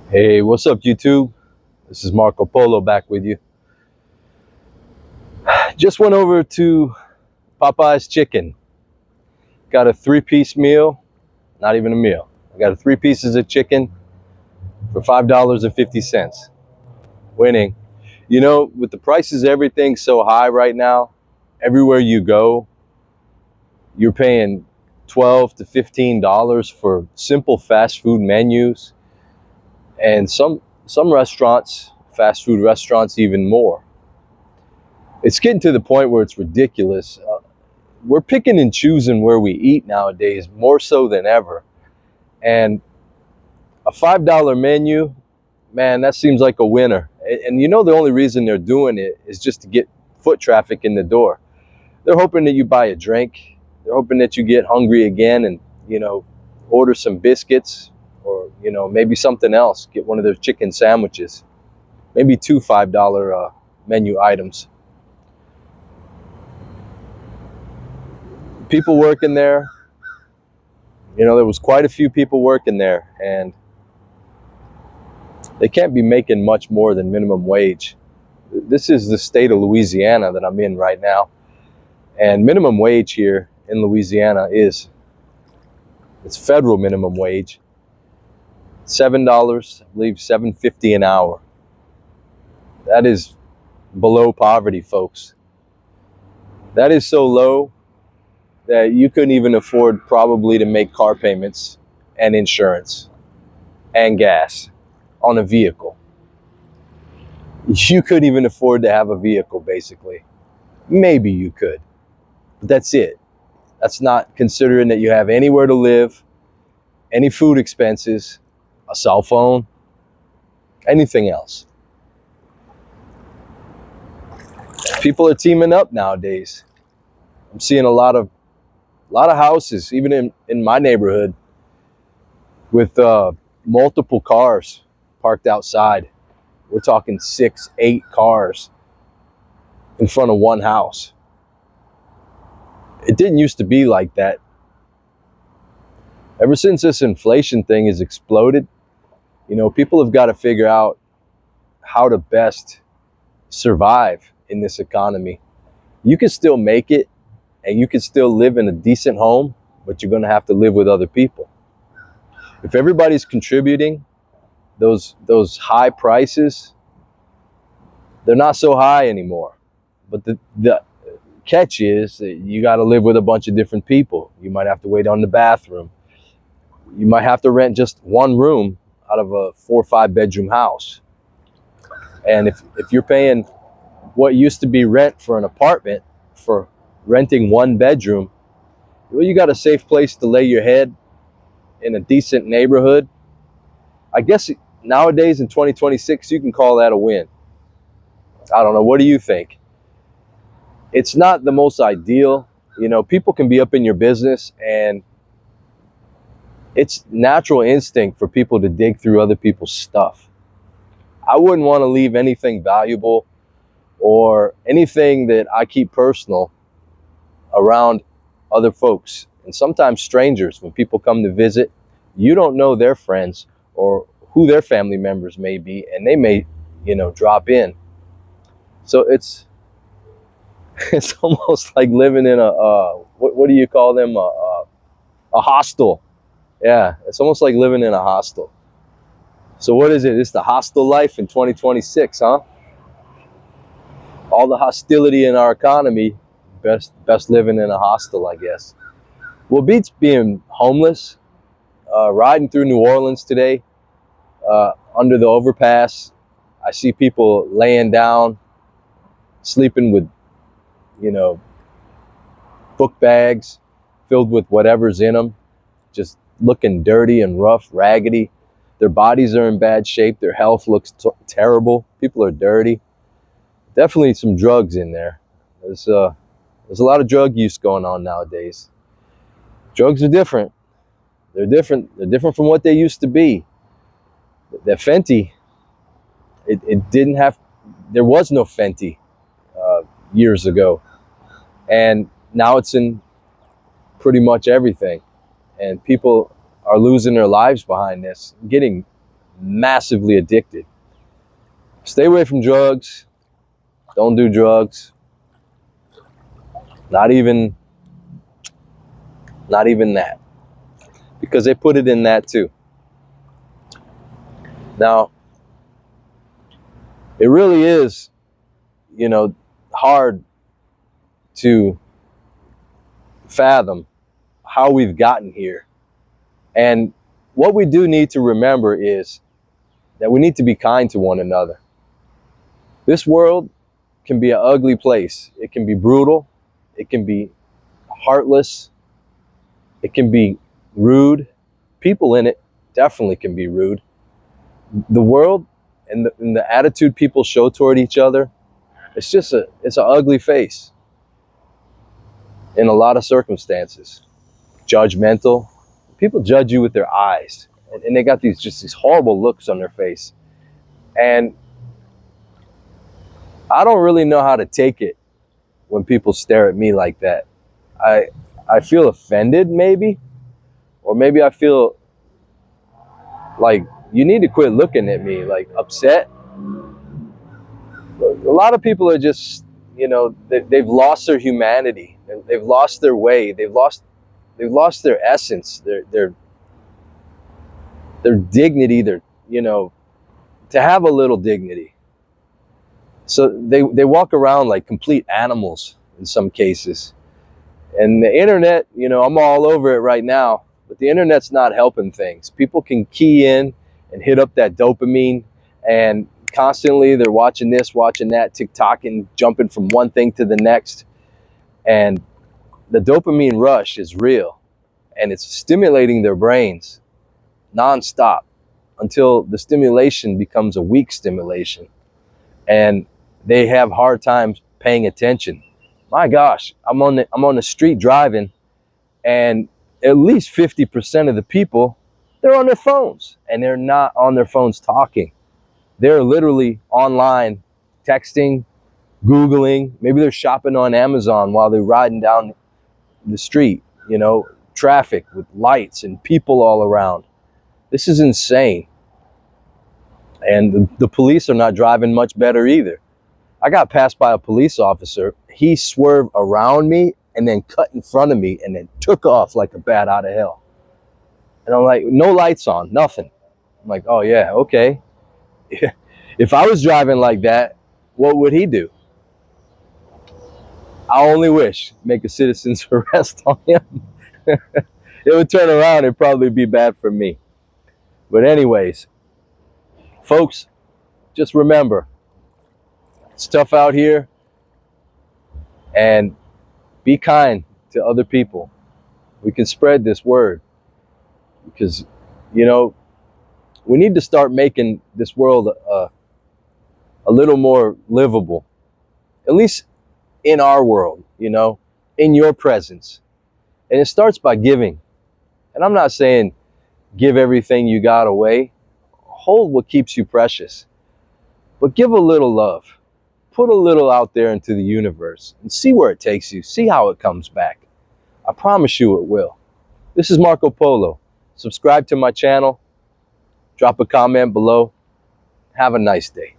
Hey, what's up, YouTube? This is Marco Polo back with you. Just went over to Popeye's Chicken. Got a three-piece meal, not even a meal. I got three pieces of chicken for $5.50. Winning. You know, with the prices, everything so high right now, everywhere you go, you're paying $12 to $15 for simple fast food menus, and some restaurants, fast food restaurants, even more. It's getting to the point where it's ridiculous. We're picking and choosing where we eat nowadays more so than ever. And a $5 menu, man, that seems like a winner. And you know, the only reason they're doing it is just to get foot traffic in the door. They're hoping that you buy a drink. They're hoping that you get hungry again and, order some biscuits or, maybe something else. Get one of their chicken sandwiches. Maybe two $5 menu items. People working there, there was quite a few people working there, and they can't be making much more than minimum wage. This is the state of Louisiana that I'm in right now, and minimum wage here in Louisiana it's federal minimum wage, $7, I believe $7.50 an hour. That is below poverty, folks. That is so low that you couldn't even afford probably to make car payments and insurance and gas on a vehicle. You couldn't even afford to have a vehicle, basically. Maybe you could, but that's it. That's not considering that you have anywhere to live, any food expenses, a cell phone, anything else. People are teaming up nowadays. I'm seeing a lot of houses, even in my neighborhood, with multiple cars parked outside. We're talking 6, 8 cars in front of one house. It didn't used to be like that. Ever since this inflation thing has exploded, people have got to figure out how to best survive in this economy. You can still make it, and you can still live in a decent home, but you're going to have to live with other people. If everybody's contributing, those high prices, they're not so high anymore. But the catch is that you got to live with a bunch of different people. You might have to wait on the bathroom. You might have to rent just one room out of a 4 or 5 bedroom house. And if you're paying what used to be rent for an apartment for renting one bedroom, well, you got a safe place to lay your head in a decent neighborhood. I guess nowadays in 2026, you can call that a win. I don't know. What do you think? It's not the most ideal. People can be up in your business, and it's natural instinct for people to dig through other people's stuff. I wouldn't want to leave anything valuable or anything that I keep personal around other folks. And sometimes strangers, when people come to visit, you don't know their friends or who their family members may be, and they may, drop in. So it's almost like living in a what do you call them? A hostel. Yeah, it's almost like living in a hostel. So what is it? It's the hostel life in 2026, huh? All the hostility in our economy, best living in a hostel, I guess. Well, beats being homeless. Riding through New Orleans today, under the overpass, I see people laying down, sleeping with, book bags filled with whatever's in them, just looking dirty and rough, raggedy. Their bodies are in bad shape. Their health looks terrible. People are dirty. Definitely some drugs in there. There's a lot of drug use going on nowadays. Drugs are different. They're different. They're different from what they used to be. That Fenty, it didn't have. There was no Fenty years ago, and now it's in pretty much everything. And people are losing their lives behind this, getting massively addicted. Stay away from drugs. Don't do drugs. Not even that. Because they put it in that too. Now, it really is, hard to fathom how we've gotten here. And what we do need to remember is that we need to be kind to one another. This world can be an ugly place. It can be brutal. It can be heartless. It can be rude. People in it definitely can be rude. The world and the attitude people show toward each other, it's an ugly face in a lot of circumstances. Judgmental. People judge you with their eyes, and they got these horrible looks on their face. And I don't really know how to take it when people stare at me like that. I feel offended, maybe, or maybe I feel like you need to quit looking at me, like upset. A lot of people are just, they've lost their humanity. They've lost their way. They've lost their essence, their dignity, to have a little dignity. So they walk around like complete animals in some cases. And the internet, I'm all over it right now, but the internet's not helping things. People can key in and hit up that dopamine, and constantly they're watching this, watching that, TikTok, and jumping from one thing to the next. And the dopamine rush is real, and it's stimulating their brains nonstop until the stimulation becomes a weak stimulation, and they have hard times paying attention. My gosh, I'm on the street driving, and at least 50% of the people, they're on their phones, and they're not on their phones talking. They're literally online, texting, Googling. Maybe they're shopping on Amazon while they're riding down the street, traffic with lights and people all around. This is insane. And the police are not driving much better either. I got passed by a police officer. He swerved around me and then cut in front of me and then took off like a bat out of hell. And I'm like, no lights on, nothing. I'm like, oh yeah, okay. If I was driving like that, what would he do? I only wish, make a citizen's arrest on him. It would turn around and probably be bad for me. But anyways, folks, just remember, it's tough out here, and be kind to other people. We can spread this word, because, we need to start making this world a little more livable, at least in our world, in your presence. And it starts by giving. And I'm not saying give everything you got away. Hold what keeps you precious. But give a little love. Put a little out there into the universe and see where it takes you. See how it comes back. I promise you it will. This is Marco Polo. Subscribe to my channel. Drop a comment below. Have a nice day.